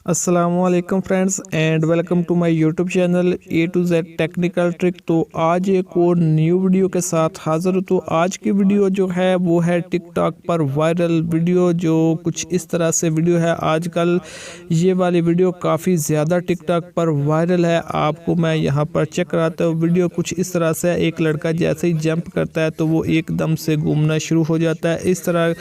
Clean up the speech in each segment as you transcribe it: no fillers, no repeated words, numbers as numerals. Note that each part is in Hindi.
अस्सलामुअलैकुम friends and welcome to my YouTube channel A to Z technical trick. तो आज एक और न्यू वीडियो के साथ हाज़िर हूँ। तो आज की वीडियो जो है वो है टिकटॉक पर वायरल वीडियो, जो कुछ इस तरह से वीडियो है। आजकल ये वाली वीडियो काफ़ी ज़्यादा टिकटॉक पर वायरल है। आपको मैं यहाँ पर चेक कराता हूँ। वीडियो कुछ इस तरह से, एक लड़का जैसे ही जंप करता है तो वो एकदम से घूमना शुरू हो जाता है। इस तरह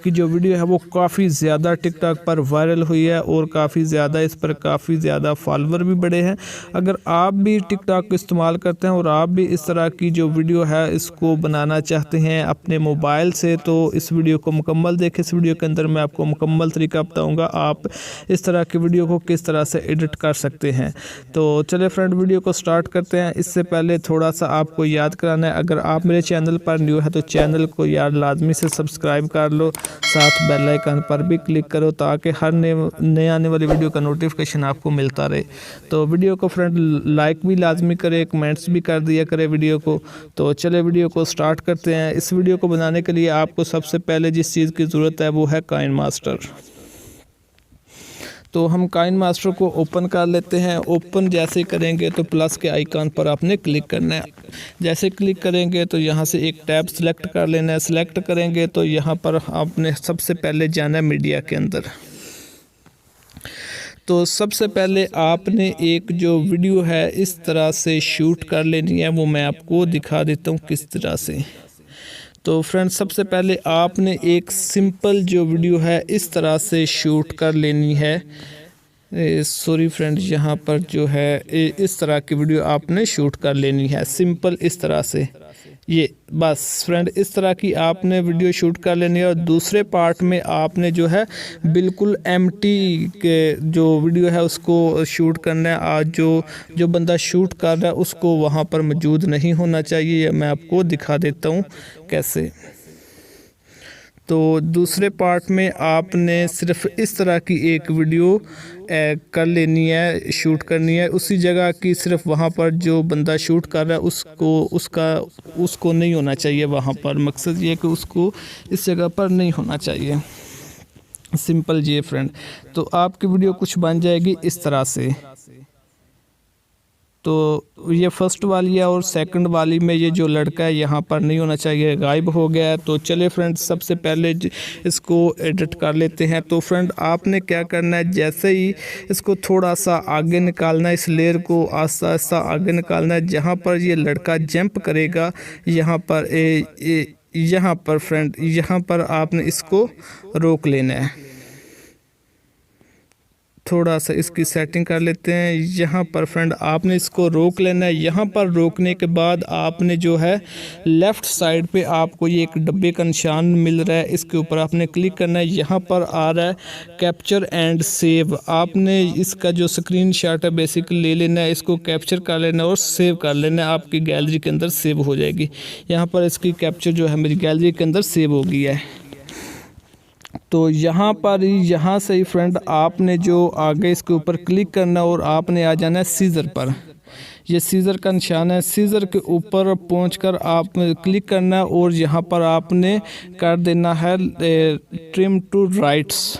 की जो वीडियो है वो काफ़ी ज़्यादा टिकटॉक पर वायरल हुई है और काफ़ी ज़्यादा इस पर काफ़ी ज़्यादा फॉलोवर भी बढ़े हैं। अगर आप भी टिकटॉक को इस्तेमाल करते हैं और आप भी इस तरह की जो वीडियो है इसको बनाना चाहते हैं अपने मोबाइल से, तो इस वीडियो को मुकम्मल देखें। इस वीडियो के अंदर मैं आपको मुकम्मल तरीका बताऊंगा आप इस तरह की वीडियो को किस तरह से एडिट कर सकते हैं। तो चलिए फ्रेंड, वीडियो को स्टार्ट करते हैं। इससे पहले थोड़ा सा आपको याद कराना है, अगर आप मेरे चैनल पर न्यू है तो चैनल को यार लाजमी से सब्सक्राइब कर लो, साथ बेल आइकन पर भी क्लिक करो ताकि हर नए आने वाली वीडियो का नोटिफिकेशन आपको मिलता रहे। तो वीडियो को फ्रेंड लाइक भी लाजमी करें, कमेंट्स भी कर दिया करें वीडियो को। तो चले वीडियो को स्टार्ट करते हैं। इस वीडियो को बनाने के लिए आपको सबसे पहले जिस चीज़ की ज़रूरत है वो है काइन मास्टर। तो हम काइन मास्टर को ओपन कर लेते हैं। ओपन जैसे ही करेंगे तो प्लस के आइकन पर आपने क्लिक करना है। जैसे क्लिक करेंगे तो यहाँ से एक टैब सेलेक्ट कर लेना है। सेलेक्ट करेंगे तो यहाँ पर आपने सबसे पहले जाना है मीडिया के अंदर। तो सबसे पहले आपने एक जो वीडियो है इस तरह से शूट कर लेनी है, वो मैं आपको दिखा देता हूँ किस तरह से। तो फ्रेंड्स, सबसे पहले आपने एक सिंपल जो वीडियो है इस तरह से शूट कर लेनी है। सॉरी फ्रेंड, यहाँ पर जो है इस तरह की वीडियो आपने शूट कर लेनी है सिंपल इस तरह से। ये बस फ्रेंड, इस तरह की आपने वीडियो शूट कर लेनी है। और दूसरे पार्ट में आपने जो है बिल्कुल एम्प्टी के जो वीडियो है उसको शूट करना है। आज जो बंदा शूट कर रहा है उसको वहाँ पर मौजूद नहीं होना चाहिए। मैं आपको दिखा देता हूँ कैसे। तो दूसरे पार्ट में आपने सिर्फ इस तरह की एक वीडियो कर लेनी है, शूट करनी है। उसी जगह की सिर्फ वहाँ पर जो बंदा शूट कर रहा है उसको नहीं होना चाहिए वहाँ पर। मकसद ये कि उसको इस जगह पर नहीं होना चाहिए। सिंपल जी फ्रेंड। तो आपकी वीडियो कुछ बन जाएगी इस तरह से। तो ये फर्स्ट वाली है और सेकंड वाली में ये जो लड़का है यहाँ पर नहीं होना चाहिए, गायब हो गया है। तो चले फ्रेंड, सबसे पहले इसको एडिट कर लेते हैं। तो फ्रेंड, आपने क्या करना है, जैसे ही इसको थोड़ा सा आगे निकालना है, इस लेयर को आस्ता आस्ता आगे निकालना है। जहाँ पर ये लड़का जंप करेगा यहाँ पर फ्रेंड, यहाँ पर आपने इसको रोक लेना है। थोड़ा सा इसकी सेटिंग कर लेते हैं। यहाँ पर फ्रेंड आपने इसको रोक लेना है। यहाँ पर रोकने के बाद आपने जो है लेफ़्ट साइड पे आपको ये एक डब्बे का निशान मिल रहा है, इसके ऊपर आपने क्लिक करना है। यहाँ पर आ रहा है कैप्चर एंड सेव। आपने इसका जो स्क्रीनशॉट है बेसिकली ले लेना है, इसको कैप्चर कर लेना है और सेव कर लेना है। आपकी गैलरी के अंदर सेव हो जाएगी। यहाँ पर इसकी कैप्चर जो है मेरी गैलरी के अंदर सेव हो गई है। तो यहाँ से ही फ्रेंड आपने जो आगे इसके ऊपर क्लिक करना और आपने आ जाना है सीज़र पर। ये सीज़र का निशान है। सीज़र के ऊपर पहुंचकर आप क्लिक करना है और यहाँ पर आपने कर देना है ट्रिम टू राइट्स।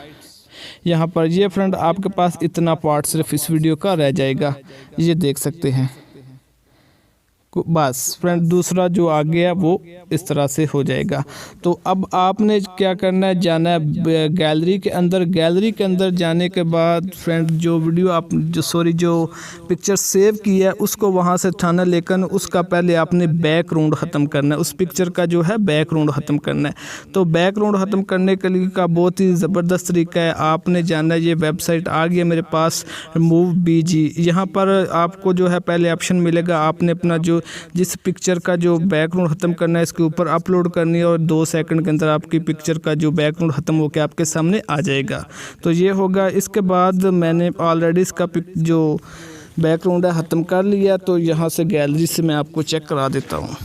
यहाँ पर ये फ्रेंड आपके पास इतना पार्ट सिर्फ इस वीडियो का रह जाएगा, ये देख सकते हैं। बस फ्रेंड, दूसरा जो आ गया वो इस तरह से हो जाएगा। तो अब आपने क्या करना है, जाना है गैलरी के अंदर। गैलरी के अंदर जाने के बाद फ्रेंड जो वीडियो आप जो पिक्चर सेव की है उसको वहाँ से उठाना, लेकिन उसका पहले आपने बैकग्राउंड ख़त्म करना है। उस पिक्चर का जो है बैकग्राउंड ख़त्म करना है। तो बैकग्राउंड ख़त्म करने के लिए का बहुत ही ज़बरदस्त तरीका है। आपने जाना है, ये वेबसाइट आ गई है मेरे पास, रिमूव BG। यहाँ पर आपको जो है पहले ऑप्शन मिलेगा, आपने अपना जिस पिक्चर का जो बैकग्राउंड ख़त्म करना है इसके ऊपर अपलोड करनी है और 2 सेकंड के अंदर आपकी पिक्चर का जो बैकग्राउंड ख़त्म होकर आपके सामने आ जाएगा। तो ये होगा। इसके बाद मैंने ऑलरेडी इसका जो बैकग्राउंड है ख़त्म कर लिया। तो यहाँ से गैलरी से मैं आपको चेक करा देता हूँ।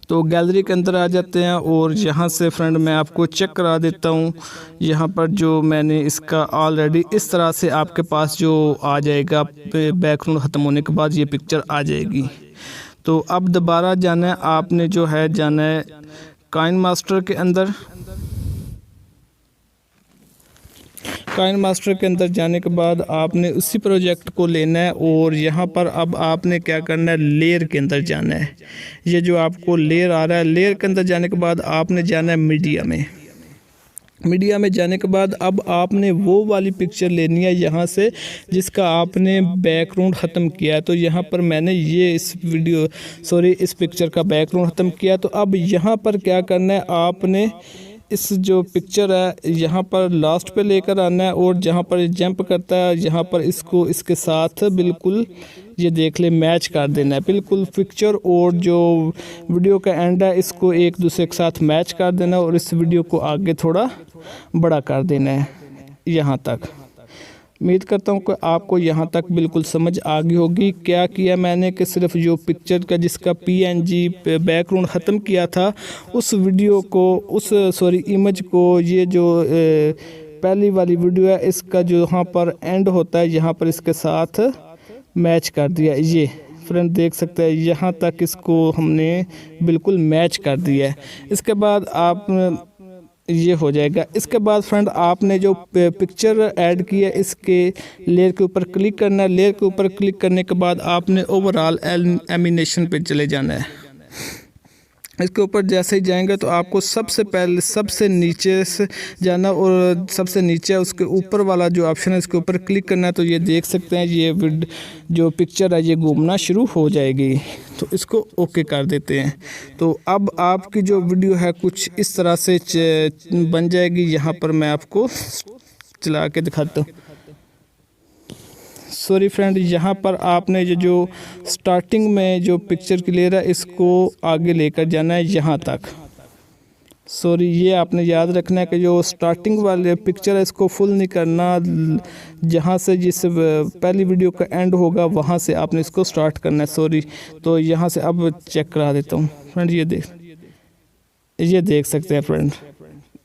तो गैलरी के अंदर आ जाते हैं और यहाँ से फ्रेंड मैं आपको चेक करा देता हूँ। यहाँ पर जो मैंने इसका ऑलरेडी इस तरह से आपके पास जो आ जाएगा, बैकग्राउंड ख़त्म होने के बाद ये पिक्चर आ जाएगी। तो अब दोबारा जाना है, आपने जो है जाना है काइन मास्टर के अंदर। काइन मास्टर के अंदर जाने के बाद आपने उसी प्रोजेक्ट को लेना है और यहाँ पर अब आपने क्या करना है, लेयर के अंदर जाना है। ये जो आपको लेयर आ रहा है, लेयर के अंदर जाने के बाद आपने जाना है मीडिया में। मीडिया में जाने के बाद अब आपने वो वाली पिक्चर लेनी है यहाँ से जिसका आपने बैकग्राउंड ख़त्म किया है। तो यहाँ पर मैंने ये इस पिक्चर का बैकग्राउंड ख़त्म किया। तो अब यहाँ पर क्या करना है, आपने इस जो पिक्चर है यहाँ पर लास्ट पे लेकर आना है और जहाँ पर जंप करता है यहाँ पर इसको इसके साथ बिल्कुल ये देख ले मैच कर देना है। बिल्कुल पिक्चर और जो वीडियो का एंड है इसको एक दूसरे के साथ मैच कर देना है और इस वीडियो को आगे थोड़ा बड़ा कर देना है यहाँ तक। उम्मीद करता हूँ कि आपको यहाँ तक बिल्कुल समझ आ गई होगी। क्या किया मैंने कि सिर्फ जो पिक्चर का जिसका PNG बैकग्राउंड ख़त्म किया था उस वीडियो को इमेज को, ये जो पहली वाली वीडियो है इसका जो यहाँ पर एंड होता है यहाँ पर इसके साथ मैच कर दिया। ये फ्रेंड देख सकते हैं यहाँ तक इसको हमने बिल्कुल मैच कर दिया है। इसके बाद आप ये हो जाएगा। इसके बाद फ्रेंड आपने जो पिक्चर ऐड की है इसके लेयर के ऊपर क्लिक करना है। लेयर के ऊपर क्लिक करने के बाद आपने ओवरऑल एनिमेशन पे चले जाना है। इसके ऊपर जैसे ही जाएंगे तो आपको सबसे पहले सबसे नीचे से जाना और सबसे नीचे उसके ऊपर वाला जो ऑप्शन है इसके ऊपर क्लिक करना है। तो ये देख सकते हैं ये जो पिक्चर है ये घूमना शुरू हो जाएगी। तो इसको ओके कर देते हैं। तो अब आपकी जो वीडियो है कुछ इस तरह से बन जाएगी। यहाँ पर मैं आपको चला के दिखाता हूँ। सॉरी फ्रेंड, यहाँ पर आपने जो स्टार्टिंग में जो पिक्चर की लेयर है इसको आगे लेकर जाना है यहाँ तक। सॉरी, ये आपने याद रखना है कि जो स्टार्टिंग वाले पिक्चर है इसको फुल नहीं करना। जहाँ से जिस पहली वीडियो का एंड होगा वहाँ से आपने इसको स्टार्ट करना है। सॉरी, तो यहाँ से अब चेक करा देता हूँ फ्रेंड। ये देख सकते हैं फ्रेंड,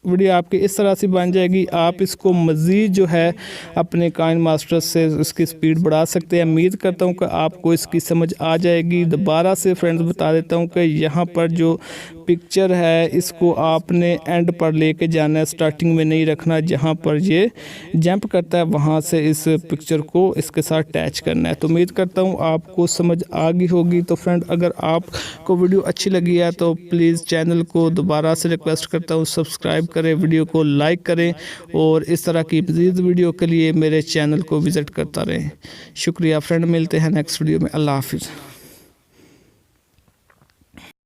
वीडियो आपकी इस तरह से बन जाएगी। आप इसको मज़ीद जो है अपने काइन मास्टर से इसकी स्पीड बढ़ा सकते हैं। उम्मीद करता हूँ कि आपको इसकी समझ आ जाएगी। दोबारा से फ्रेंड्स बता देता हूँ कि यहाँ पर जो पिक्चर है इसको आपने एंड पर लेके जाना है, स्टार्टिंग में नहीं रखना। जहाँ पर ये जंप करता है वहाँ से इस पिक्चर को इसके साथ अटैच करना है। तो उम्मीद करता हूँ आपको समझ आ गई होगी। तो फ्रेंड, अगर आपको वीडियो अच्छी लगी है तो प्लीज़ चैनल को दोबारा से रिक्वेस्ट करता हूँ सब्सक्राइब करें, वीडियो को लाइक करें और इस तरह की मज़ीद वीडियो के लिए मेरे चैनल को विज़िट करता रहें। शुक्रिया फ्रेंड, मिलते हैं नेक्स्ट वीडियो में। अल्लाह हाफिज़।